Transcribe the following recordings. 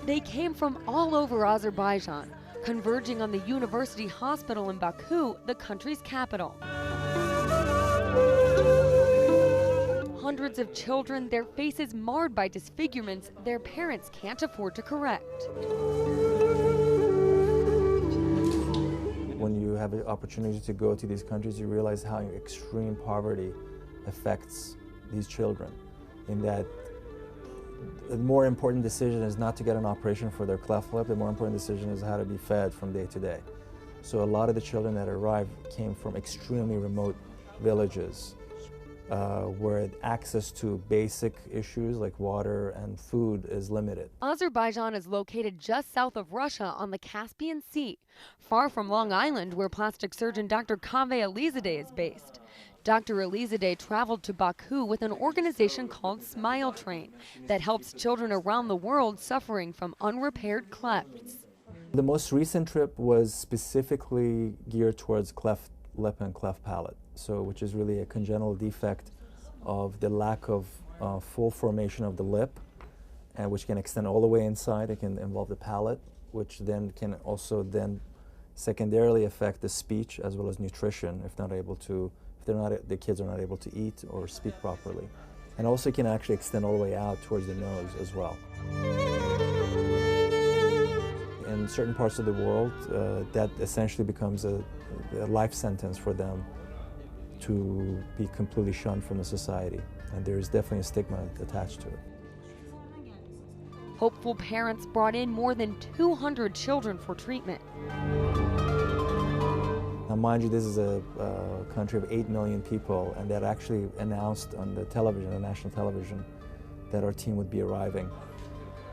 They came from all over Azerbaijan, converging on the university hospital in Baku, the country's capital. Hundreds of children, their faces marred by disfigurements their parents can't afford to correct. When you have the opportunity to go to these countries, you realize how extreme poverty affects these children, in that the more important decision is not to get an operation for their cleft lip, the more important decision is how to be fed from day to day. So a lot of the children that arrived came from extremely remote villages where access to basic issues like water and food is limited. Azerbaijan is located just south of Russia on the Caspian Sea, far from Long Island, where plastic surgeon Dr. Kaveh Alizadeh is based. Dr. Alizadeh traveled to Baku with an organization called Smile Train that helps children around the world suffering from unrepaired clefts. The most recent trip was specifically geared towards cleft lip and cleft palate, which is really a congenital defect of the lack of full formation of the lip, and which can extend all the way inside. It can involve the palate, which then can also secondarily affect the speech as well as nutrition if the kids are not able to eat or speak properly. And also can actually extend all the way out towards the nose as well. In certain parts of the world, that essentially becomes a life sentence for them to be completely shunned from the society. And there is definitely a stigma attached to it. Hopeful parents brought in more than 200 children for treatment. Now, mind you, this is a country of 8 million people, and that actually announced on the television, the national television, that our team would be arriving.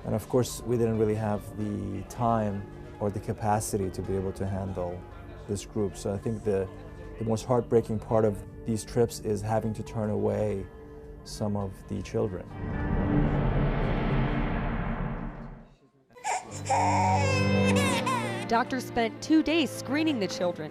And of course, we didn't really have the time or the capacity to be able to handle this group. So I think the most heartbreaking part of these trips is having to turn away some of the children. Doctors spent 2 days screening the children.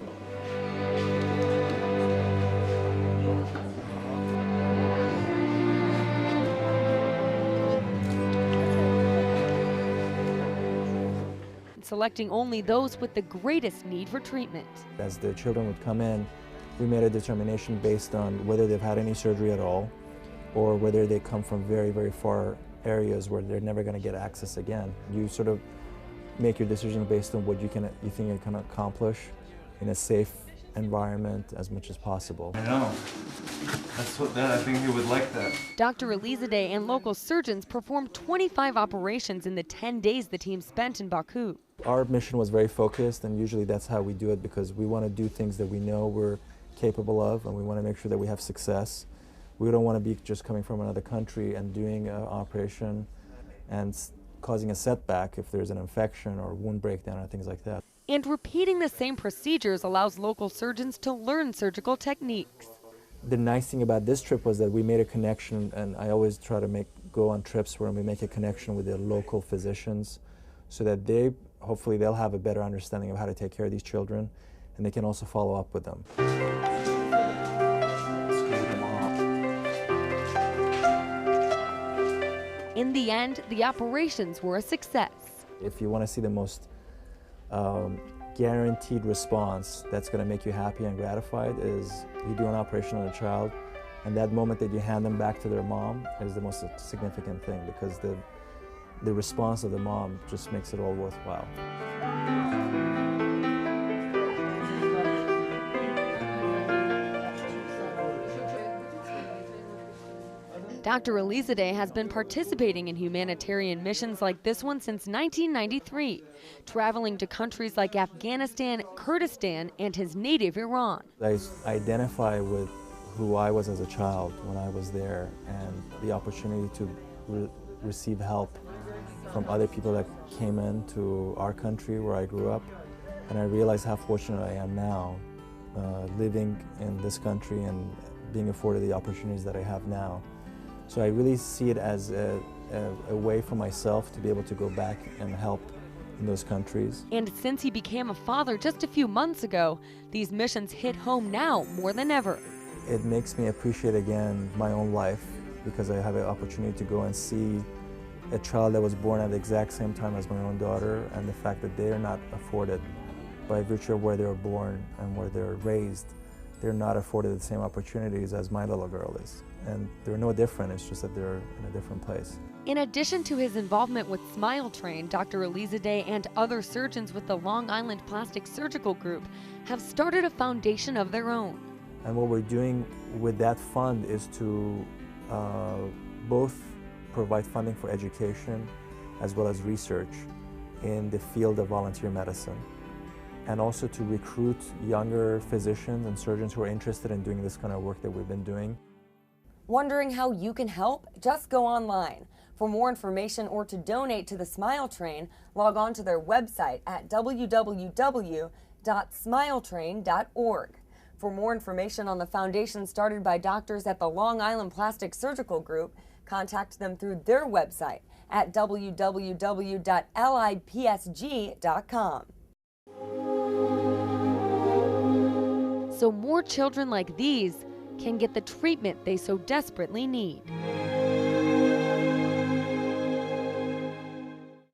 Selecting only those with the greatest need for treatment. As the children would come in, we made a determination based on whether they've had any surgery at all, or whether they come from very, very far areas where they're never going to get access again. You sort of make your decision based on what you think you can accomplish in a safe environment as much as possible. I know. I think he would like that. Dr. Alizadeh and local surgeons performed 25 operations in the 10 days the team spent in Baku. Our mission was very focused, and usually that's how we do it, because we want to do things that we know we're capable of, and we want to make sure that we have success. We don't want to be just coming from another country and doing an operation and causing a setback if there's an infection or wound breakdown or things like that. And repeating the same procedures allows local surgeons to learn surgical techniques. The nice thing about this trip was that we made a connection, and I always try to go on trips where we make a connection with the local physicians, so that hopefully they'll have a better understanding of how to take care of these children, and they can also follow up with them. In the end, the operations were a success. If you want to see the most guaranteed response that's going to make you happy and gratified, is you do an operation on a child, and that moment that you hand them back to their mom is the most significant thing, because the response of the mom just makes it all worthwhile. Dr. Alizadeh has been participating in humanitarian missions like this one since 1993, traveling to countries like Afghanistan, Kurdistan, and his native Iran. I identify with who I was as a child when I was there, and the opportunity to receive help from other people that came into our country where I grew up. And I realize how fortunate I am now, living in this country and being afforded the opportunities that I have now. So I really see it as a way for myself to be able to go back and help in those countries. And since he became a father just a few months ago, these missions hit home now more than ever. It makes me appreciate again my own life, because I have an opportunity to go and see a child that was born at the exact same time as my own daughter, and the fact that they are not afforded, by virtue of where they were born and where they're raised, they're not afforded the same opportunities as my little girl is. And they're no different, it's just that they're in a different place. In addition to his involvement with Smile Train, Dr. Alizadeh and other surgeons with the Long Island Plastic Surgical Group have started a foundation of their own. And what we're doing with that fund is to both provide funding for education as well as research in the field of volunteer medicine, and also to recruit younger physicians and surgeons who are interested in doing this kind of work that we've been doing. Wondering how you can help? Just go online. For more information or to donate to the Smile Train, log on to their website at www.smiletrain.org. For more information on the foundation started by doctors at the Long Island Plastic Surgical Group, contact them through their website at www.lipsg.com. So more children like these can get the treatment they so desperately need.